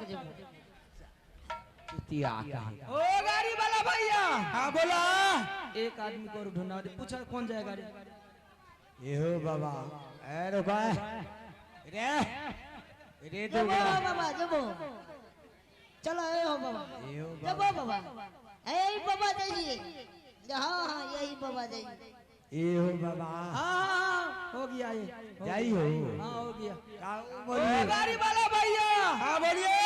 के जेबो चुतिया का ओ गाड़ी वाला भैया हां बोला एक आदमी को और ढूंढा दे पूछा कौन जाए गाड़ी ये हो बाबा ए रुका रे रे तो जेबो बाबा जेबो चलो ए हो बाबा जेबो बाबा ए बाबा जाइए हां हां यही बाबा जाइए ये हो बाबा हां हो गया ये जाई हो हां हो गया काऊ ओ बोलिए गाड़ी वाला भैया हां बोलिए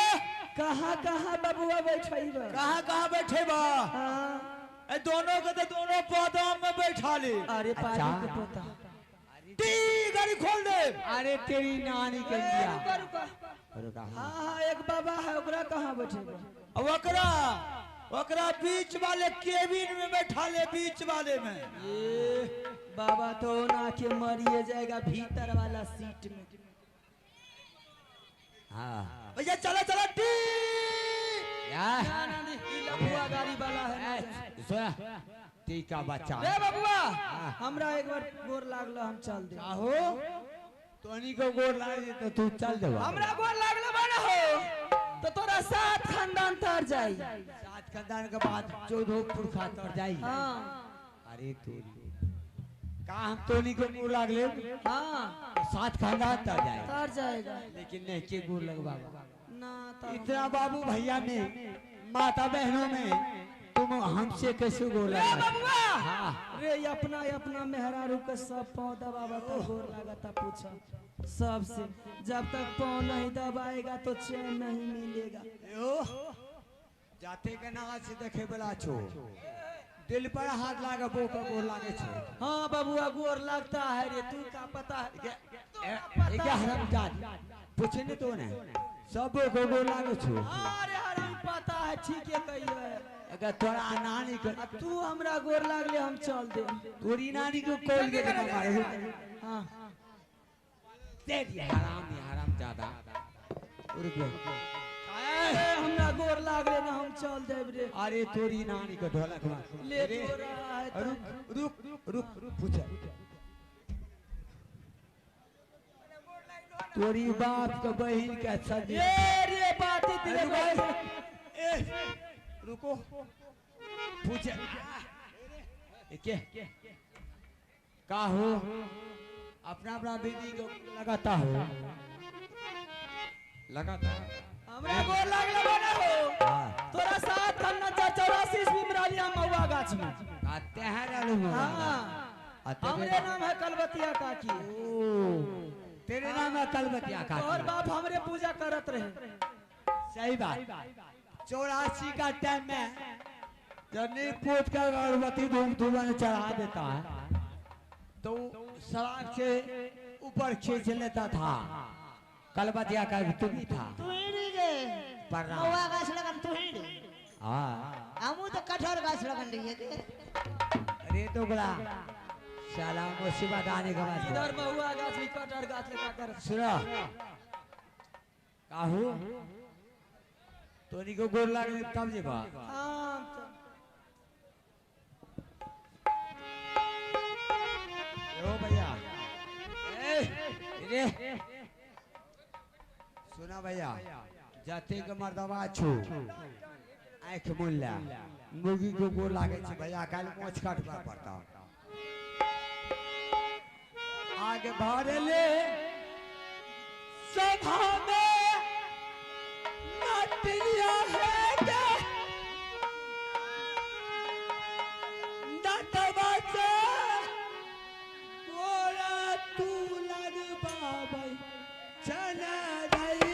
कहाँ बबुआ बैठेबा कहां बैठे बा हां ए दोनों के तो दोनों पौधों में बैठा ले अरे पानी के पोता टी गाड़ी खोल दे अरे तेरी नानी के दिया रुका रुका रुका हाँ हाँ एक बाबा है ओकरा कहाँ बैठेगा अब ओकरा बीच वाले केबिन में बैठा ले बीच वाले में ये बाबा तो ना के मरिए जाएगा भीतर वाला सीट में हाँ भैया चलो चलो टी यार ना ना नहीं लबुआ गाड़ी वाला है ना सुना टी का बच्चा रे बबुआ हमरा एक बार गोर लागलो हम चल दे आहो तोनी को गोर लागे तो तू चल जा हमरा गोर लागलो बना हो तो तोरा साथ खानदान तर जाई सात खानदान के बाद 14 पुरखा तर जाई हां अरे तेरी का हम तोनी को गोर लागले हां सात खानदान तर जाए तर जाएगा लेकिन नहीं के गोर लगवा ना तर इतना बाबू भैया में माता बहनों में तुम हमसे कैसे गोर रे लगा बबुआ हां रे अपना मेहरारू के सब पाँव दबावा तो गोर लगाता पूछा सबसे जब तक पाँव नहीं दबाएगा तो चैन नहीं मिलेगा यो जाते के नाच से देखे बला छो दिल पर हाथ लागे बो का गोर लागे छो हाँ बबुआ गोर लगता है रे तू का पता है ये क्या हराम जात पूछे ने तो ने सब को गोर लागे छो अरे हराम पता है ठीक है कहियो अगर तोरा नानी को तू हमरा गोर लागले हम चल दे तोरी नानी को कॉल के मारे हाँ तेरी हराम ज्यादा रुक अरे हमरा गोर लागले ना हम चल देब रे अरे तोरी नानी को ढोलक मार ले तो रहा है तो। रुक पूछ तोरी बाप के बहन के अच्छा ये रे बात तेरे भाई रुको पूछ के का हो अपना दीदी को लगाता हो लगाता हमरा गोर लागले बना हो तोरा साथ खन्ना 84 ईस्वी में रहली हम महुआ गाछ में आते हैं रहलू हां हमरे नाम है कलबतिया काकी तेरे नाम है कलबतिया काकी और बाप हमरे पूजा करत रहे सही बात 84 का टाइम में जब नीपूत का अगरबत्ती धूम चढ़ा देता है तो सड़क से ऊपर खींच लेता था कलबतिया का तू भी था तू ही नहीं गे प्रणाम। महुआ गाछ लगन तू ही रे हाँ हमू तो कटहर गाछ लगन रही है के अरे तो बड़ा साला मुसीबत आने के बाद इधर महुआ गाछ भी कटहर गाछ लगा कर सुनो काहू तोनी को गोर लागले तब जे बा हां ओ भैया रे सुना भैया जाते के मर्दवा छु आंख मुल्ला मुर्गी को गोर लागे छै भैया काल मोछ काटबा पड़ता आगे भरले सभा में नटिया है के नटवा से गोरा तू लगबा भाई चला रही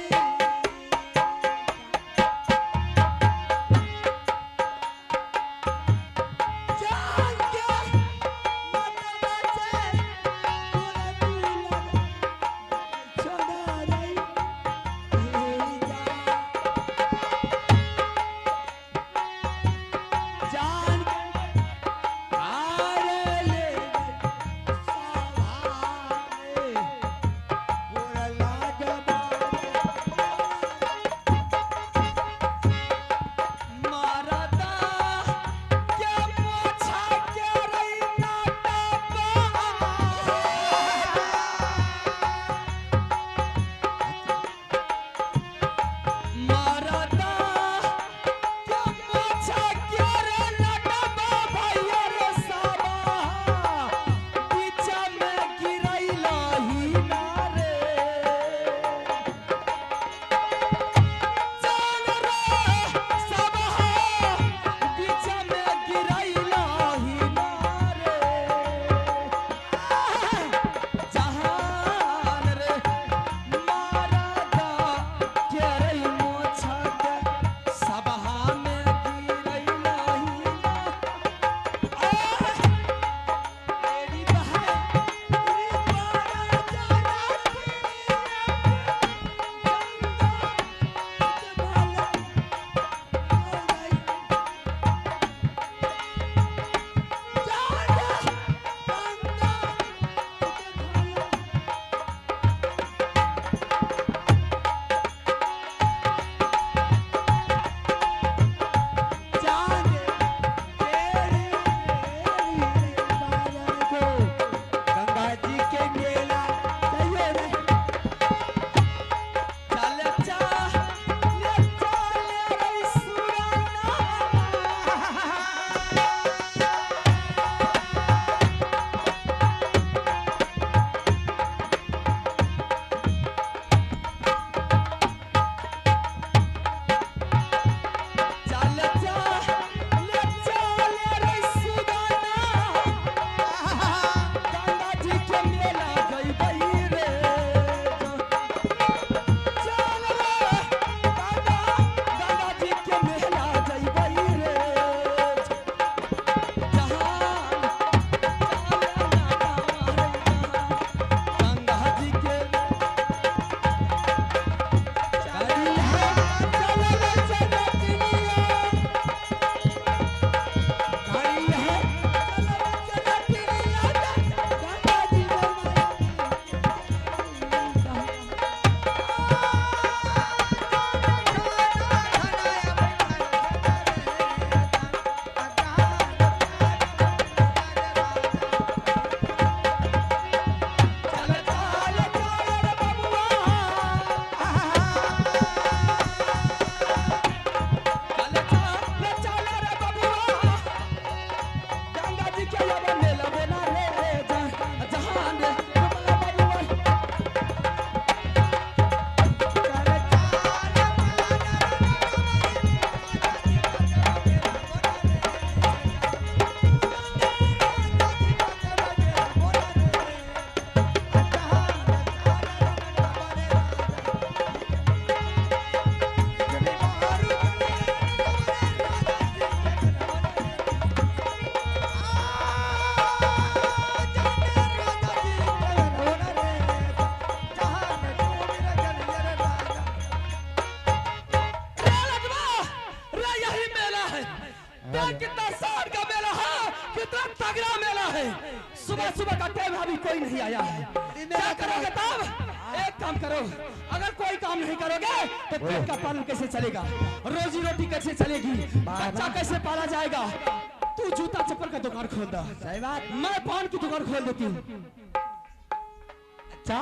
कितना शान का मेला है, कितना तगड़ा मेला है। सुबह सुबह का टाइम अभी कोई नहीं आया है। क्या करोगे तब? एक काम करो, अगर कोई काम नहीं करोगे तो पेट का पालन कैसे चलेगा, रोजी रोटी कैसे चलेगी, बच्चा कैसे पाला जाएगा। तू जूता चप्पल का दुकान खोल दो। सही बात। मैं पान की दुकान खोल देती हूँ। अच्छा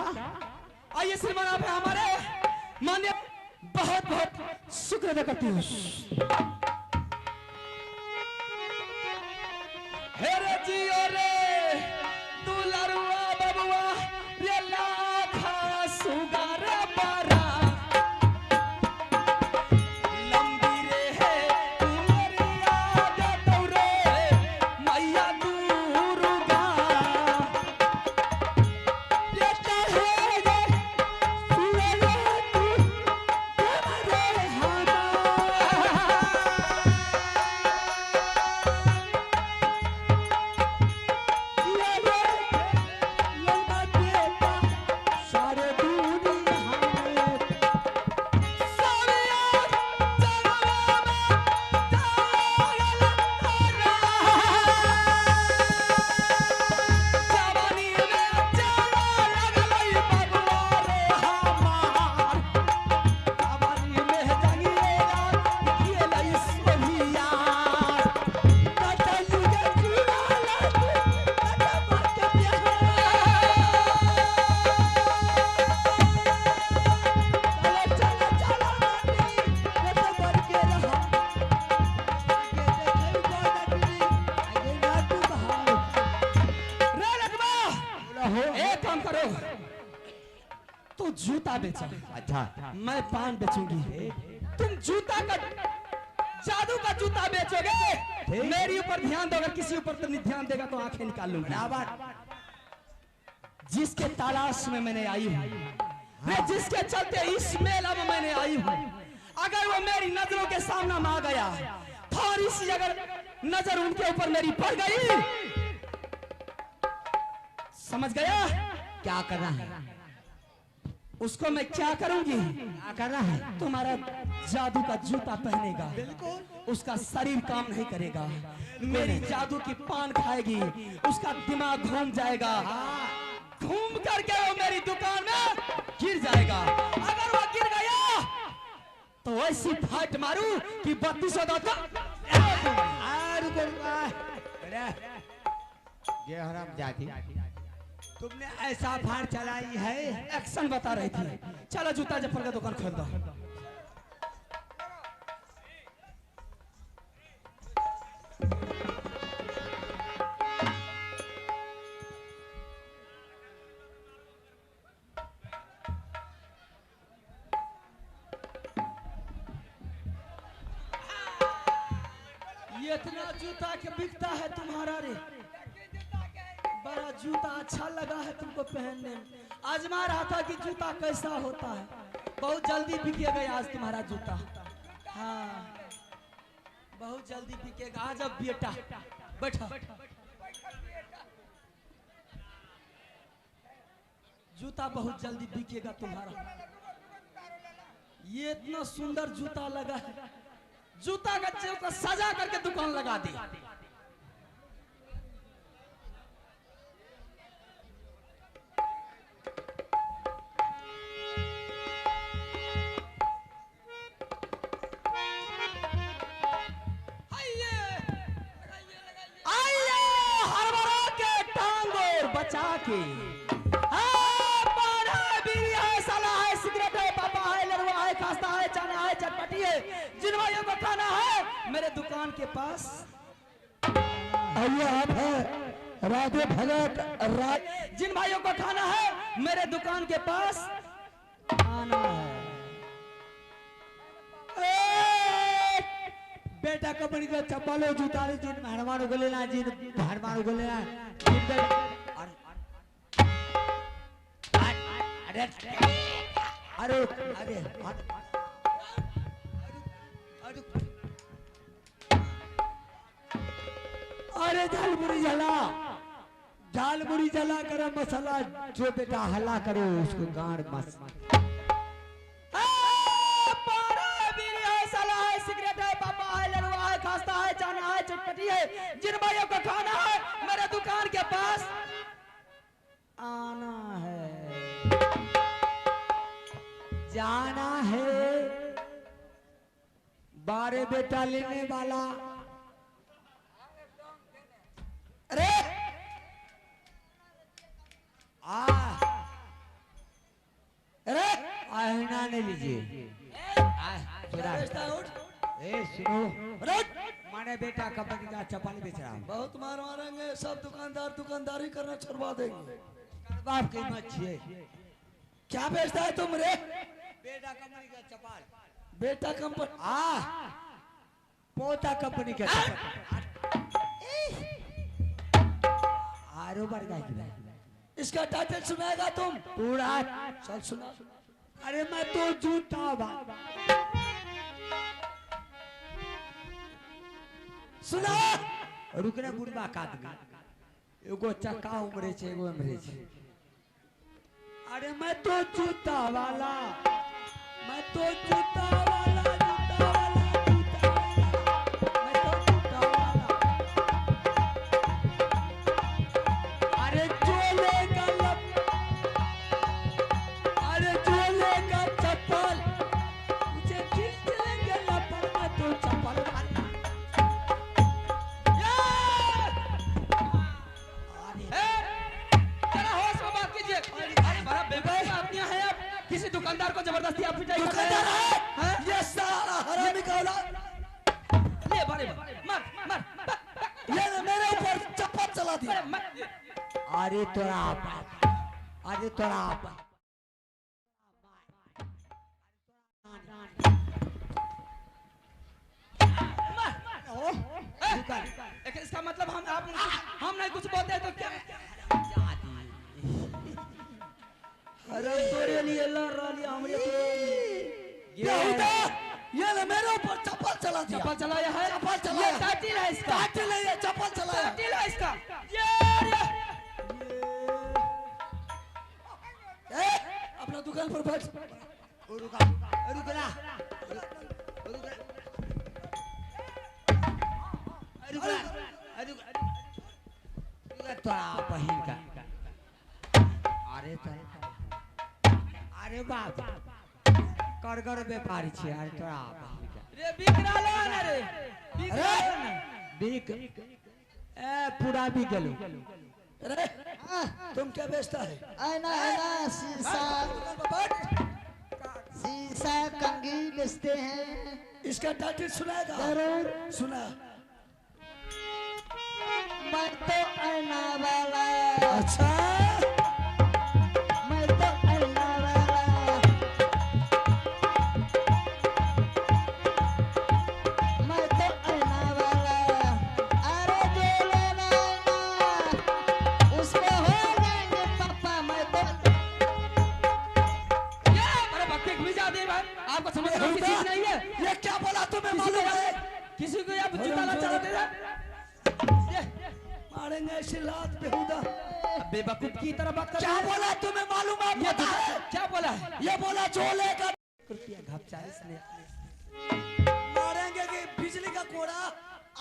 आइए श्रीमान, आप हैं हमारे मान्य, बहुत बहुत शुक्र अदा करती हूँ। हेरे जियो रे तू लरुआ बबुआ ये लाखा सुगार बारा, लंबी रे है तू मेरी याद तोरे मैया दुर्गा, ये चाहे रे सुने तू तुम्हारे हाथ। एक काम करो, तू जूता बेचा, अच्छा मैं पान बेचूंगी। तुम जूता का जादू का जूता बेचोगे, मेरी ऊपर ध्यान दो, अगर किसी ऊपर तुम नहीं ध्यान देगा तो आंखें निकाल लूंगी। जिसके तलाश में मैंने आई हूँ, मैं जिसके चलते इस मेला में मैंने आई हूँ, अगर वो मेरी नजरों के सामने में आ गया, थोड़ी सी अगर नजर उनके ऊपर मेरी पड़ गई, समझ गया क्या करना है? उसको मैं क्या करूंगी? क्या करना है? तुम्हारा जादू का जूता पहनेगा, उसका शरीर काम नहीं करेगा, मेरी जादू की पान खाएगी, उसका दिमाग घूम जाएगा, घूम करके वो मेरी दुकान में गिर जाएगा। अगर वो गिर गया तो ऐसी फाइट मारू कि 3200 दांत का ये हराम जाती, तुमने ऐसा फाड़ चलाई है। एक्शन बता रही थी। चलो जूता चप्पल का दुकान खोल दो। ये इतना जूता के बिकता है तुम्हारा रे, बड़ा जूता अच्छा लगा है तुमको पहनने में। आजमा रहा था कि जूता कैसा होता है, बहुत जल्दी बिकेगा आज तुम्हारा जूता। हाँ बहुत जल्दी बिकेगा। आज अब बेटा बैठा, जूता बहुत जल्दी बिकेगा तुम्हारा। ये इतना सुंदर जूता लगा है, जूता का जूता सजा करके दुकान लगा दी। बचा के साला है, सिगरेट है, पापा है, लड़वा है, खास्ता है, चना है, चटपटी है, जिन भाइयों को खाना है मेरे दुकान के पास आइए। आप है राधे भगत जिन भाइयों को खाना है मेरे दुकान के पास आना है। बेटा कंपनी का चप्पल जूता जिन हनुमान को लेना, जिन हनुमान को लेना, अरे अरे अरे झालमुड़ी जला, झालमुड़ी जला, गरम मसाला जो बेटा हल्ला करो उसको गाड़ मस। सिगरेट है, पापा है, लड़वा है, खास्ता है, चना है, पार्टी है, जिन भाइयों को खाना है मेरे दुकान के पास आना है, जाना है। बारे बेटा लेने वाला, अरे अरे आहना ने लीजिए। सुनो, माने बेटा कंपनी का चप्पल बेच रहा हूँ। बहुत मार मारेंगे, सब दुकानदार दुकानदारी करना छुड़वा देंगे। बाप की मत छे। क्या बेचता है तुम रे? बेटा कंपनी का चप्पल। बेटा कंपनी पोता कंपनी का चप्पल। आरो बढ़ गया। इसका टाइटल सुनाएगा तुम? पूरा चल सुना। अरे मैं तो जूता सुना। रुकने बुढ़वा काट गा। एगो चक्का उमरे छे, एगो उमरे छे। अरे मैं तो जूता वाला, मैं तो जूता वाला, जूता वाला, जूता वाला, मैं तो जूता वाला। अरे चोले का लप, अरे चोले का चप्पल, मुझे खींच लेंगे लपड़, मैं तो चप्पल वाला। किसी दुकानदार को जबरदस्ती आप पिटाई दुकानदार है? ये साला हरामी का औलाद। ले बारे मार मार, ये मेरे ऊपर चप्पल चला दिया। अरे तोरा बाप, अरे तोरा बाप। इसका मतलब हम नहीं कुछ बोलते हैं तो क्या? अरे तोरे लिए लड़ रही हमरे ये ले मेरे ऊपर चप्पल चला दिया। चप्पल चलाया है, चप्पल चलाया। ये टाइटल है इसका, टाइटल है ये, चप्पल चलाया। टाइटल है इसका। ये अपना दुकान पर बैठ। रुका, रुकना, रुकना, तोरा बहिन का। अरे अरे बाप, करगर व्यापारी छे। अरे तोरा रे बिकरा लो ना रे, बिकरा लो ना। बिक पूरा बिक गेलो। अरे तुम क्या बेचता है? आईना आईना, शीशा शीशा कंघी बेचते हैं। इसका टाइटल सुनाएगा? जरूर सुना। मैं तो आईना वाला, अच्छा मैं तो आईना वाला, मैं तो आईना वाला। अरे जो लेना आईना उसमें हो जाएंगे पापा। मैं तो अरे भक्ति भी जाते भाई, आपको समझ में की चीज नहीं है। ये क्या बोला तुम्हें मालूम है? किसी को आप जूता ना चलाते थे, मारेंगे ऐसे लात बेहुदा। बेवकूफ की तरह बात कर। क्या बोला तुम्हें मालूम है? ये क्या बोला है? ये बोला चोले का रुपया घपचा इसने। मारेंगे कि बिजली का कोड़ा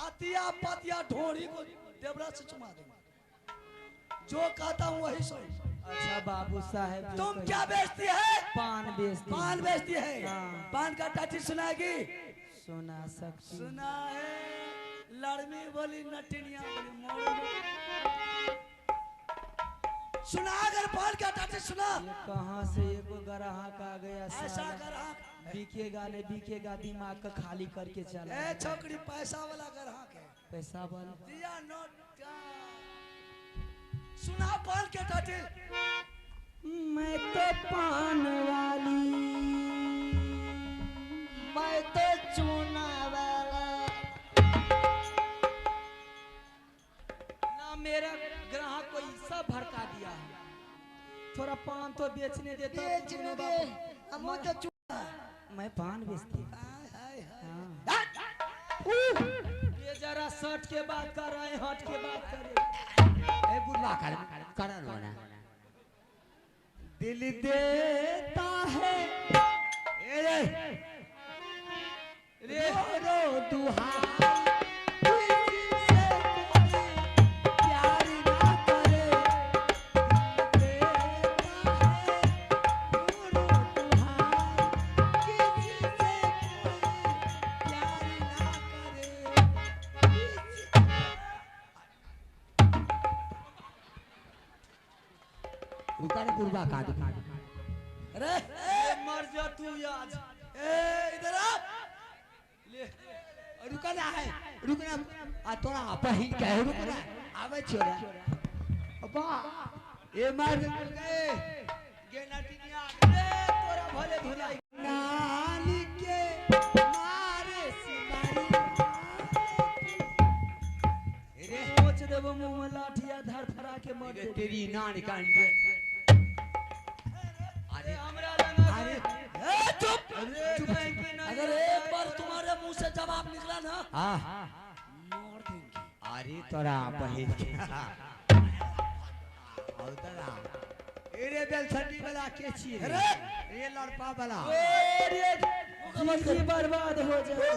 आतिया पातिया ढोड़ी को देवरा से चुमा देंगे। जो कहता हूँ वही सही। अच्छा बाबू साहब, तुम क्या बेचती है? पान बेचती? पान बेचती है। हाँ। पान का टाइटल सुनाएगी? सुना सकती। सुना है। लड़मी बोली नटिनिया बोली मोड़। सुना अगर पान का टाइटल सुना। ये कहाँ से एक ग्राहक आ गया ऐसा साला। ग्राहक बिकेगा नहीं बिकेगा, दिमाग का खाली करके चला। ए छोकरी पैसा वाला ग्राहक है। पैसा वाला दिया नोट का। सुना पान के टाइटल। मैं तो पान वाली, मैं तो चूना वाला। ना मेरा ग्राहक को ऐसा भड़का दिया है। थोड़ा पान तो बेचने देता। बेचने दे, हम तो चूना। मैं पान बेचती हूँ। हाँ। ये जरा शर्ट के बात कर रहे हैं, हट के बात करे। ए बुढ़वा कर ना। दिल देता है रे रो दुहाई। पुरवा का दे। अरे मर जा तू आज। इधर आ ले। रुकना है, रुकना आ तोरा पहिन के रुकना आवे छोरा। अबा ए मार गए गे नटिया रे तोरा भले धुलाई नाली के मारे सिमारी रे सोच देबो मुंह में लाठिया धर फरा के मर दे तेरी नान कान दे। अरे हमरा लगा अरे चुप अगर एक बार तुम्हारे मुंह से जवाब निकला ना हां मार देंगे। अरे तोरा पहिन के औतरा एरे बेल छटी वाला के छी रे रे लड़पा वाला अरे जिंदगी बर्बाद हो जाए।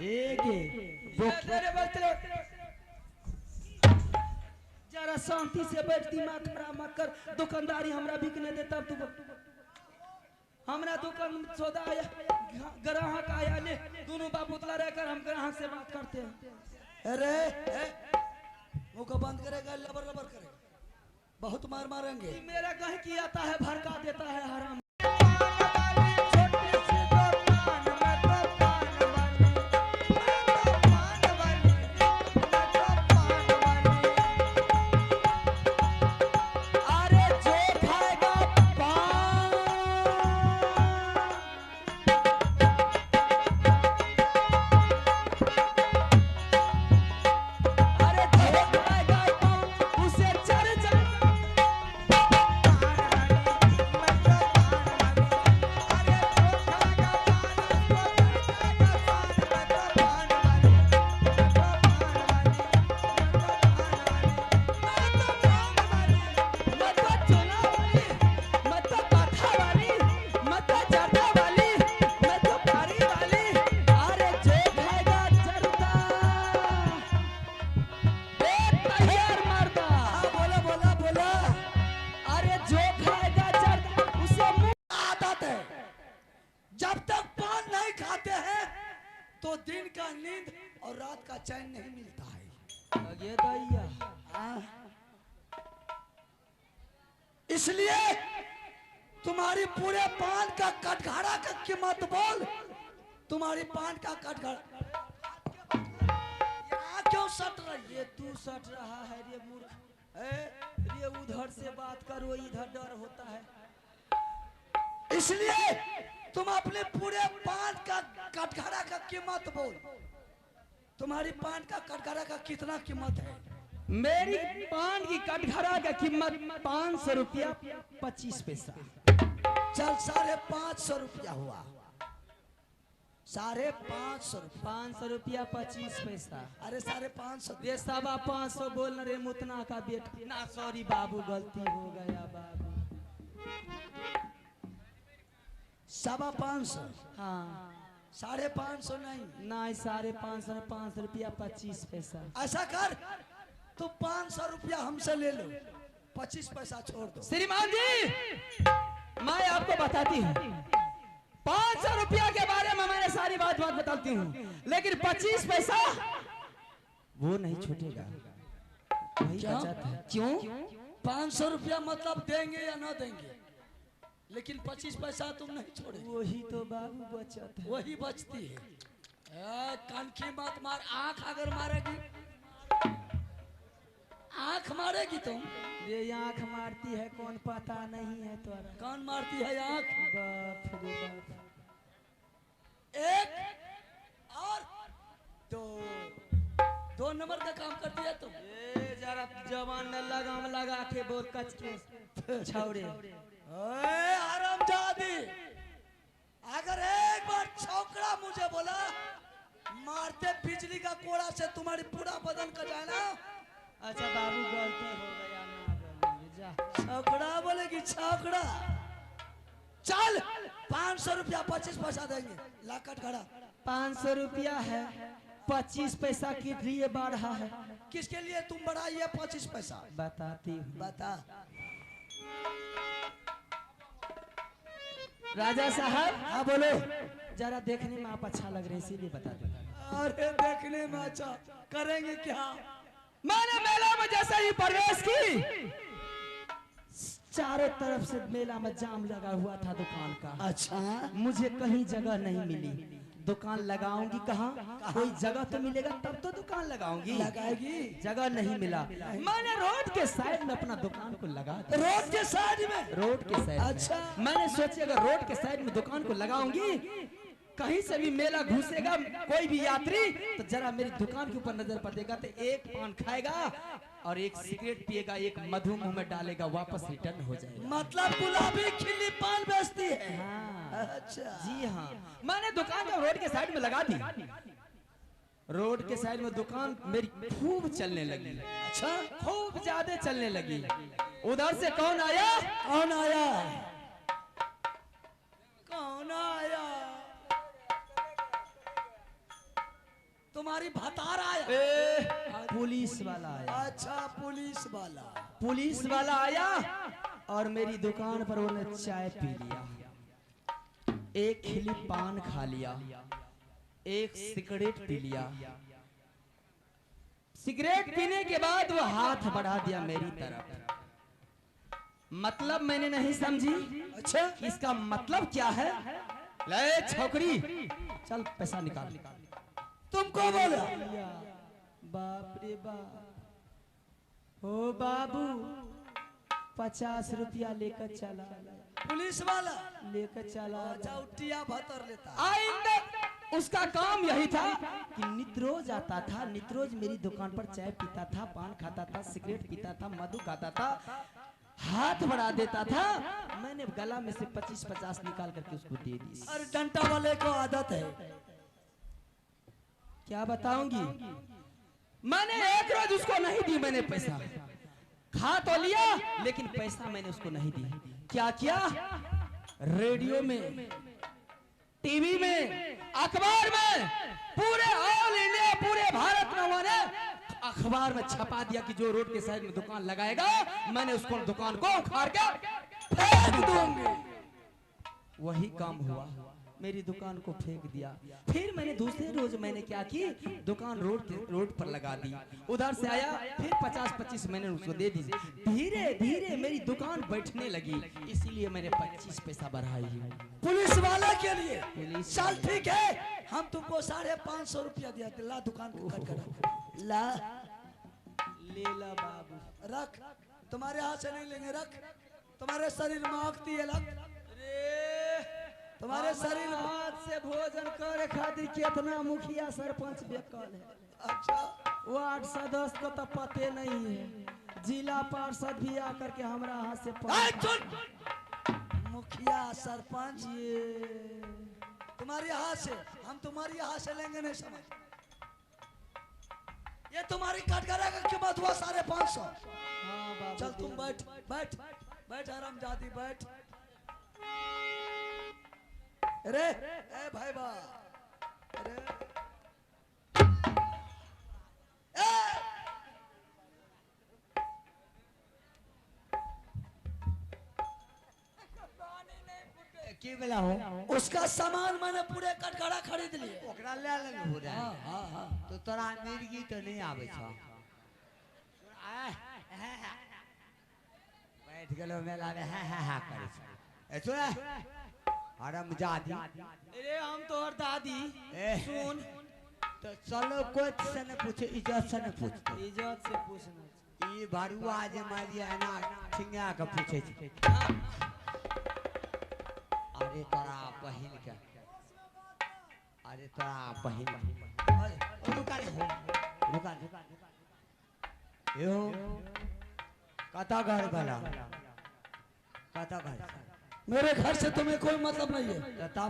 एक तेरे बच्चे जरा शांति से बैठ, दिमाग खराब मत कर। दुकानदारी हमरा बिकने दे तब तू हमरा दुकान सौदा आया ग्राहक आया ले दोनों बाप उतला रहकर हम ग्राहक से बात करते हैं। अरे मुंह को बंद करेगा लबर लबर करेगा बहुत मार मारेंगे। मेरा कहीं की आता है भड़का देता है हराम। तो दिन का नींद और रात का चैन नहीं मिलता है। ये दैया इसलिए तुम्हारी पूरे पान का कटघरा का कीमत बोल। तुम्हारी पान का कटघरा यहाँ क्यों सट रही है? तू सट रहा है रे मूर्ख। ये उधर से बात करो, इधर डर होता है। इसलिए तुम अपने पूरे पान का कटघरा का कीमत बोल। तुम्हारी पान का कटघरा का कितना कीमत है? मेरी पान की कटघरा का कीमत 500 रुपया 25 पैसा। चल 550 रुपया हुआ। 550 रुपया। 500 रुपया 25 पैसा। अरे 550 ये 550 बोलना रे मुतना का बेटा ना। सॉरी बाबू गलती हो गया बाबू। 550। हाँ 550 नहीं। नहीं 550 500 रुपया 25 पैसा। ऐसा कर तो 500 रुपया हमसे ले लो, 25 पैसा छोड़ दो। श्रीमान जी मैं आपको बताती हूँ 500 रुपया के बारे में मैंने सारी बात बताती हूँ, लेकिन 25 पैसा वो नहीं छूटेगा। वही बचत है। क्यों? 500 रुपया मतलब देंगे या ना देंगे, लेकिन 25 पैसा तुम नहीं छोड़े। वही तो बाबू बचत है। वही बचती है। कनखी मत मार। आंख अगर मारेगी, आंख मारेगी तुम। ये आंख मारती है कौन पता नहीं है तोरा। कौन मारती है आंख? बाप रे बाप। एक और दो नंबर का काम करती है तुम। ये जरा जवान न लगा के बोल कच के छौड़े। हरामजादी, अगर एक बार छौकड़ा मुझे बोला मारते बिजली का कोड़ा से तुम्हारी पूरा बदन का जाए ना। अच्छा बाबू गलती हो गया ना बोलेंगे जा। छौकड़ा बोलेगी छौकड़ा। चल 500 रुपया 25 पैसा देंगे। लाकट खड़ा। 500 रुपया है 25 पैसा के लिए बढ़ा है। किसके लिए तुम बढ़ाई है 25 पैसा? बताती हूँ। बता। राजा साहब हाँ बोलो। जरा देखने में आप अच्छा लग रहे हैं इसीलिए बता दो। अरे देखने में अच्छा, करेंगे क्या? मैंने मेला में जैसे ही प्रवेश की चारों तरफ से मेला में जाम लगा हुआ था दुकान का। अच्छा मुझे कहीं जगह नहीं मिली। दुकान लगाऊंगी कहाँ? कोई जगह तो मिलेगा तब तो दुकान लगाऊंगी। लगाएगी? जगह नहीं मिला। मैंने रोड के साइड में अपना दुकान को लगा दिया। रोड के साइड में? रोड के साइड में। अच्छा। मैंने सोचा अगर रोड के साइड में दुकान को लगाऊंगी, कहीं से भी मेला घुसेगा कोई भी यात्री तो जरा मेरी दुकान के ऊपर नजर पड़ेगा तो एक पान खाएगा और एक सिगरेट पिएगा, एक मधु मुंह में डालेगा, वापस रिटर्न हो जाएगा। मतलब गुलाबी खिली पान बेचती है? हाँ। अच्छा जी हाँ, मैंने दुकान जब रोड के साइड में लगा दी, रोड के साइड में दुकान मेरी खूब चलने लगी। अच्छा खूब ज्यादा चलने लगी। उधर से कौन आया? कौन आया? कौन आया? तुम्हारी भतार आया? पुलिस वाला आया। अच्छा पुलिस वाला। पुलिस वाला आया और मेरी दुकान पर उन्होंने चाय पी लिया, एक खिली पान खा लिया, एक सिगरेट पी लिया। सिगरेट पीने के बाद वो हाथ बढ़ा दिया मेरी तरफ। मतलब मैंने नहीं समझी। अच्छा इसका मतलब क्या है? ले छोकरी, चल पैसा निकाल। तुमको बोला? बाप रे बाप, ओ बाबू 50 रुपया लेकर चला। पुलिस वाला लेकर चला। अच्छा उटिया भतर लेता। आइंदा उसका काम यही था कि नित्रोज आता था, नित्रोज मेरी दुकान पर चाय पीता था, पान खाता था, सिगरेट पीता था, मधु खाता था, हाथ बढ़ा देता था। मैंने गला में से 25-50 निकाल करके उसको दे दी। अरे डंटा वाले को आदत है। क्या बताऊंगी, मैंने एक रोज उसको नहीं दी। मैंने पैसा खा तो लिया लेकिन पैसा मैंने उसको नहीं दी। क्या किया? रेडियो में, टीवी में, अखबार में, पूरे ऑल इंडिया, पूरे भारत में उन्होंने अखबार में छपा दिया कि जो रोड के साइड में दुकान लगाएगा मैंने उसको दुकान को उखाड़ के फेंक दूंगी। वही काम हुआ, मेरी दुकान को फेंक दिया। फिर मैंने दूसरे रोज मैंने क्या की, दुकान रोड पर लगा दी। उधर से आया फिर 50-25 मैंने उसको दे दी। धीरे धीरे मेरी दुकान बैठने लगी, इसीलिए मैंने 25 पैसा बढ़ाई। पुलिस वाले के लिए? पुलिस चल ठीक है, हम तुमको 550 रुपया दिया। ला दुकान को कट कर ला। ले ला बाबू, रख। तुम्हारे हाथ से नहीं लेंगे, रख। तुम्हारे शरीर में आगती है, रख। तुम्हारे शरीर में हाथ से भोजन करे खातिर कितना मुखिया सरपंच बेकल है। अच्छा वार्ड सदस्य को तो पते नहीं है, जिला पार्षद भी आकर के हमारा हाथ से मुखिया सरपंच ये तुम्हारे हाथ से, हम तुम्हारी हाथ से लेंगे नहीं, समझ। ये तुम्हारी कटघरा का कीमत हुआ 550। हाँ बाबू, चल तुम बैठ बैठ बैठ, हरामजादी बैठ। अरे ए भाई बा, अरे की बेला हो? उसका सामान मैंने पूरे कटघरा खरीद लिए। ओकरा ले ले हो रहा है। हाँ हाँ तो तोरा मिर्गी तो नहीं आवे छ। बैठ गेलो मेला में हा करे छ। ए सुन हरामजादी। अरे हम तो और दादी सुन, तो चलो कोई से न पूछे, इज्जत से न पूछ। इज्जत से पूछना। ई भरुआ जे मारिया ना ठिंगा के पूछे छी। अरे तोरा बहिन के, अरे तोरा बहिन रुका रुका यो कता घर गला, कता घर? मेरे घर से तुम्हें कोई मतलब नहीं है। तब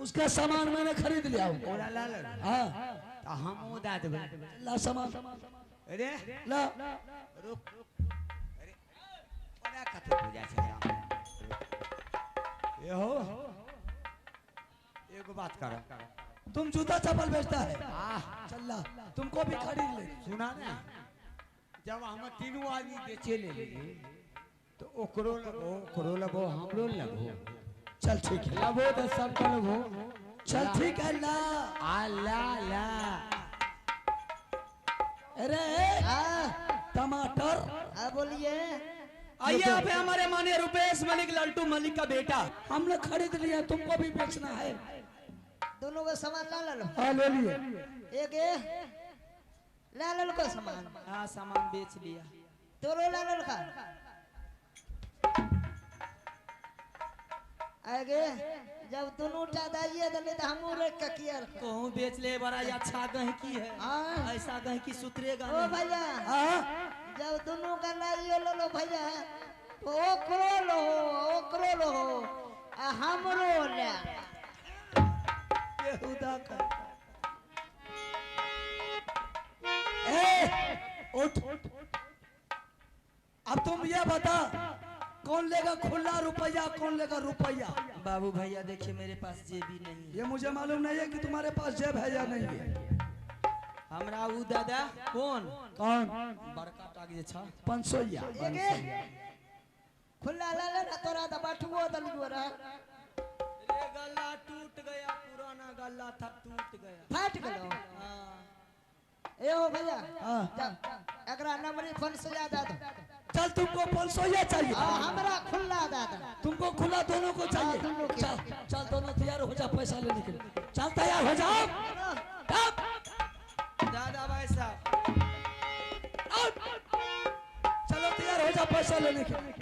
उसका सामान मैंने खरीद लिया। ओरा ला ले। हाँ तो हम उदा देबे। ला सामान। अरे ला रुक। अरे ओरा कते पूजा छै? ये हो एगो बात करो, तुम जूता चप्पल बेचता है? चल ला तुमको भी खरीद ले। सुना ना, जब हम तीनों आदमी बेचे ले लेंगे तो ओकरो लगो हमरो लगो। चल ठीक है, लगो तो सबको लगो। चल ठीक है। ला ला अरे टमाटर बोलिए। आइए आप हैं हमारे माननीय रुपेश मलिक लल्टू मलिक का बेटा। हमने खरीद लिया, तुमको भी बेचना है। दोनों का सामान ला लो। हाँ ले लिए। एक ला लो का सामान। हाँ सामान बेच लिया। दोनों ला लो का। आगे जब दोनों ज्यादा ये दले तो हम उरे का किया। कहूँ बेच ले बड़ा अच्छा गहकी है। हाँ। ऐसा गहकी सुतरेगा ओ नहीं। भैया हाँ जब दोनों का लाइयो लो भैया तो ओकरो लो आ हमरो ले। बेहुदा का। ए उठ। अब तुम ये बता कौन लेगा खुला रुपया, कौन लेगा रुपया? बाबू भैया देखिए मेरे पास जेबी नहीं है। ये मुझे मालूम नहीं है कि तुम्हारे पास जेब है या नहीं है। हमरा ऊ दादा कौन कौन? बड़का टाक जे छा 500 या। खुला ला ले ना तोरा तो बैठुओ दलियो रे। रे गला टूट गया, पुराना गला था टूट गया। फाट गलो। हाँ। ए ओ भैया हाँ। एकरा नंबरी फोन से ज्यादा दो। चल तुमको 500 या चाहिए? हमरा खुला दादा। तुमको खुला दोनों को चाहिए? दोनों को। चल चल दोनों तैयार हो जा पैसा लेने के लिए। चल तैयार हो जाओ। दादा भाई साहब चलो तैयार हो जा पैसा लेने के लिए।